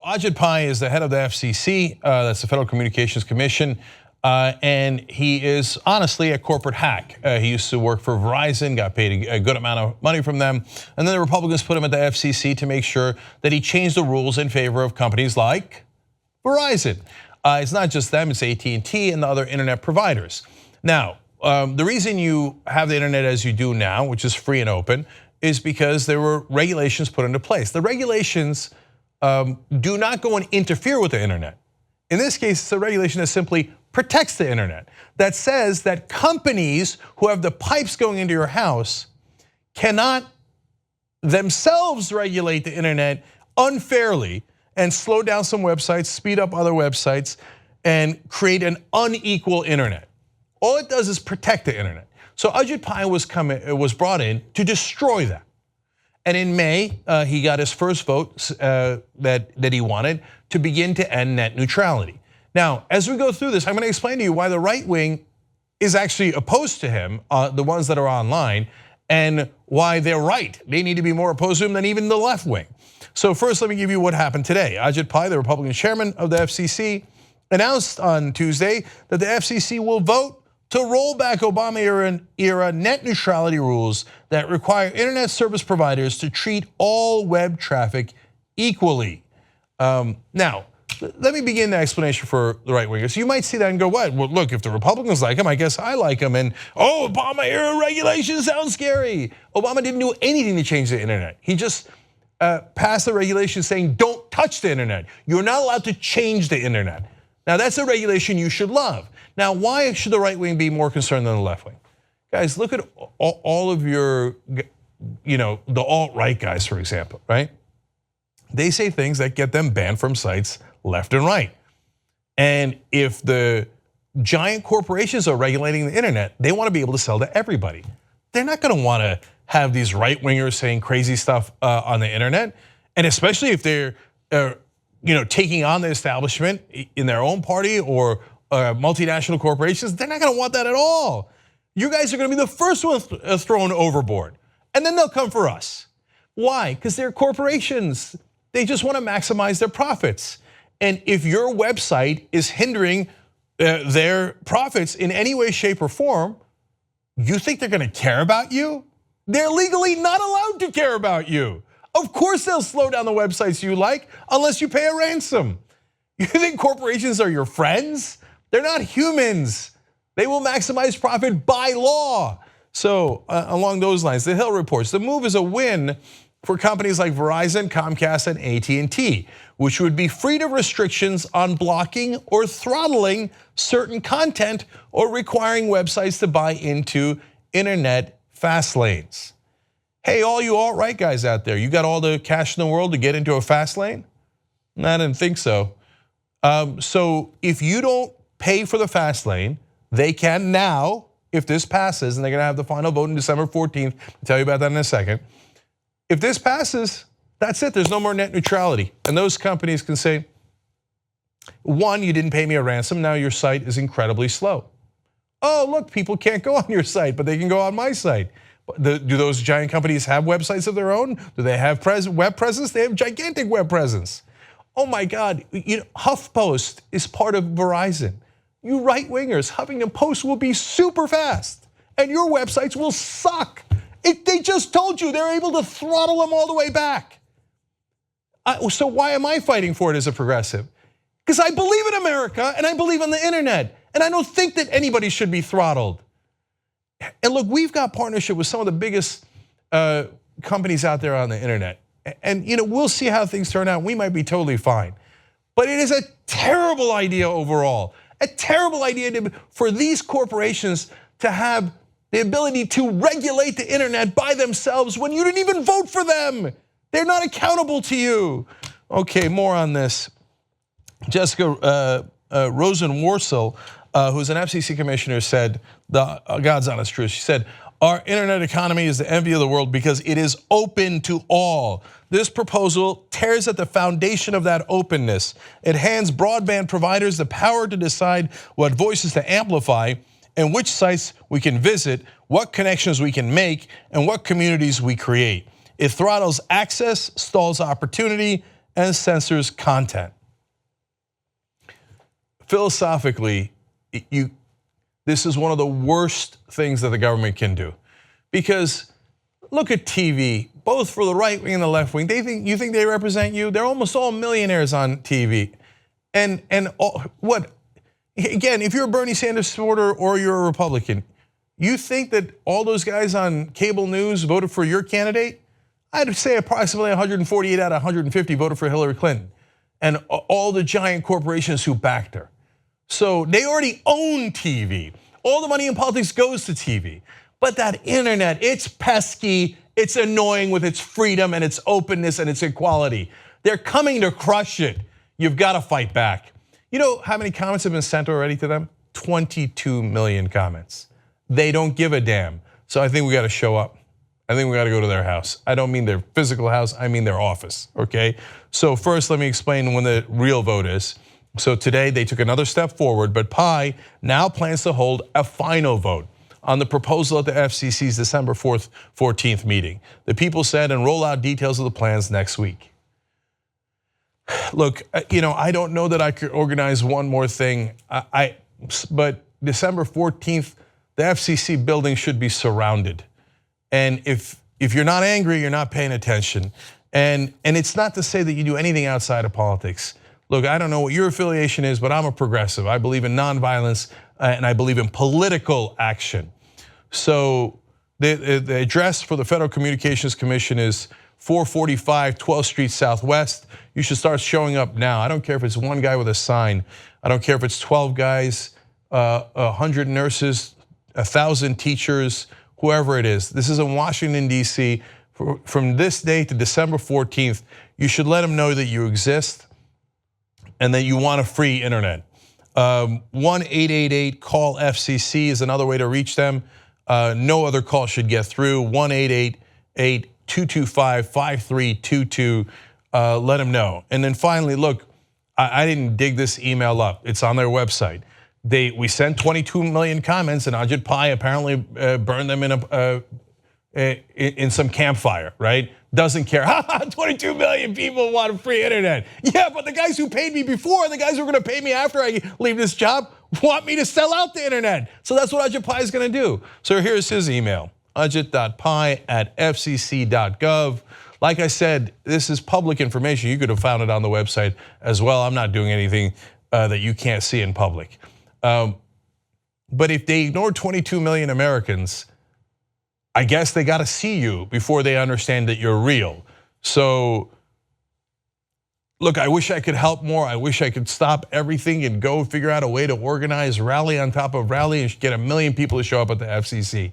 Ajit Pai is the head of the FCC, that's the Federal Communications Commission, and he is honestly a corporate hack. He used to work for Verizon, got paid a good amount of money from them, and then the Republicans put him at the FCC to make sure that he changed the rules in favor of companies like Verizon. It's not just them, it's AT&T and the other internet providers. Now, the reason you have the internet as you do now, which is free and open, is because there were regulations put into place. The regulations do not go and interfere with the internet. In this case, it's a regulation that simply protects the internet, that says that companies who have the pipes going into your house cannot themselves regulate the internet unfairly and slow down some websites, speed up other websites, and create an unequal internet. All it does is protect the internet. So Ajit Pai was brought in to destroy that. And in May, he got his first vote that he wanted to begin to end net neutrality. Now, as we go through this, I'm going to explain to you why the right wing is actually opposed to him, the ones that are online, and why they're right. They need to be more opposed to him than even the left wing. So first, let me give you what happened today. Ajit Pai, the Republican chairman of the FCC, announced on Tuesday that the FCC will vote to roll back Obama-era net neutrality rules that require internet service providers to treat all web traffic equally. Now, let me begin the explanation for the right wingers. You might see that and go, what? Well, look, if the Republicans like him, I guess I like him. And Obama-era regulations sound scary. Obama didn't do anything to change the internet. He just passed the regulation saying, don't touch the internet. You're not allowed to change the internet. Now, that's a regulation you should love. Now, why should the right wing be more concerned than the left wing? Guys, look at all of your, the alt-right guys, for example, right? They say things that get them banned from sites left and right. And if the giant corporations are regulating the internet, they want to be able to sell to everybody. They're not going to want to have these right-wingers saying crazy stuff on the internet, and especially if they're taking on the establishment in their own party or multinational corporations. They're not going to want that at all. You guys are going to be the first one thrown overboard, and then they'll come for us. Why? Because they're corporations. They just want to maximize their profits. And if your website is hindering their profits in any way, shape, or form, you think they're going to care about you? They're legally not allowed to care about you. Of course they'll slow down the websites you like unless you pay a ransom. You think corporations are your friends? They're not humans. They will maximize profit by law. So along those lines, the Hill reports, the move is a win for companies like Verizon, Comcast, and AT&T, which would be freed of restrictions on blocking or throttling certain content or requiring websites to buy into internet fast lanes. Hey, all you alt-right guys out there, you got all the cash in the world to get into a fast lane? I didn't think so. So if you don't pay for the fast lane, they can now, if this passes, and they're going to have the final vote on December 14th, I'll tell you about that in a second. If this passes, that's it, there's no more net neutrality. And those companies can say, one, you didn't pay me a ransom, now your site is incredibly slow. Oh, look, people can't go on your site, but they can go on my site. Do those giant companies have websites of their own? Do they have web presence? They have gigantic web presence. Oh my God, HuffPost is part of Verizon. You right-wingers, Huffington Post will be super fast and your websites will suck. They just told you they're able to throttle them all the way back. So why am I fighting for it as a progressive? Because I believe in America and I believe in the internet. And I don't think that anybody should be throttled. And look, we've got partnership with some of the biggest companies out there on the internet. And we'll see how things turn out. We might be totally fine. But it is a terrible idea overall. A terrible idea for these corporations to have the ability to regulate the internet by themselves when you didn't even vote for them. They're not accountable to you. Okay, more on this. Jessica Rosenworcel, who's an FCC commissioner, said, the God's honest truth, she said, our internet economy is the envy of the world because it is open to all. This proposal tears at the foundation of that openness. It hands broadband providers the power to decide what voices to amplify and which sites we can visit, what connections we can make, and what communities we create. It throttles access, stalls opportunity, and censors content. Philosophically, this is one of the worst things that the government can do, because look at TV, both for the right wing and the left wing. You think they represent you? They're almost all millionaires on TV, and what? Again, if you're a Bernie Sanders supporter or you're a Republican, you think that all those guys on cable news voted for your candidate? I'd say approximately 148 out of 150 voted for Hillary Clinton, and all the giant corporations who backed her. So they already own TV. All the money in politics goes to TV. But that internet, it's pesky, it's annoying with its freedom and its openness and its equality. They're coming to crush it. You've got to fight back. You know how many comments have been sent already to them? 22 million comments. They don't give a damn. So I think we got to show up. I think we got to go to their house. I don't mean their physical house, I mean their office, okay? So first, let me explain when the real vote is. So today they took another step forward, but Pai now plans to hold a final vote on the proposal at the FCC's December 14th meeting. The people said and roll out details of the plans next week. Look, I don't know that I could organize one more thing, but December 14th, the FCC building should be surrounded. And if you're not angry, you're not paying attention. And it's not to say that you do anything outside of politics. Look, I don't know what your affiliation is, but I'm a progressive. I believe in nonviolence and I believe in political action. So the address for the Federal Communications Commission is 445 12th Street Southwest. You should start showing up now. I don't care if it's one guy with a sign. I don't care if it's 12 guys, 100 nurses, 1,000 teachers, whoever it is. This is in Washington, D.C. From this day to December 14th, you should let them know that you exist and that you want a free internet. 1-888-CALL-FCC is another way to reach them. No other call should get through. 1-888-225-5322. Let them know. And then finally, look, I didn't dig this email up. It's on their website. We sent 22 million comments, and Ajit Pai apparently burned them in some campfire, right? Doesn't care. 22 million people want a free internet. Yeah, but the guys who paid me before, the guys who are going to pay me after I leave this job, want me to sell out the internet. So that's what Ajit Pai is going to do. So here's his email: ajit.pai@fcc.gov. Like I said, this is public information. You could have found it on the website as well. I'm not doing anything that you can't see in public. But if they ignore 22 million Americans, I guess they got to see you before they understand that you're real. So look, I wish I could help more. I wish I could stop everything and go figure out a way to organize rally on top of rally and get 1 million people to show up at the FCC.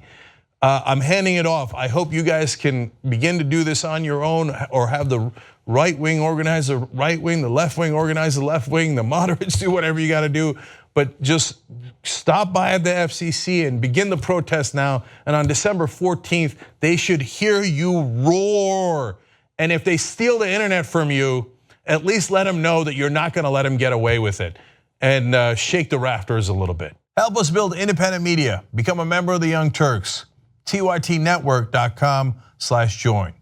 I'm handing it off. I hope you guys can begin to do this on your own, or have the right wing organize the right wing, the left wing organize the left wing, the moderates do whatever you got to do. But just stop by at the FCC and begin the protest now. And on December 14th, they should hear you roar. And if they steal the internet from you, at least let them know that you're not going to let them get away with it. And shake the rafters a little bit. Help us build independent media. Become a member of the Young Turks. TYTnetwork.com/join.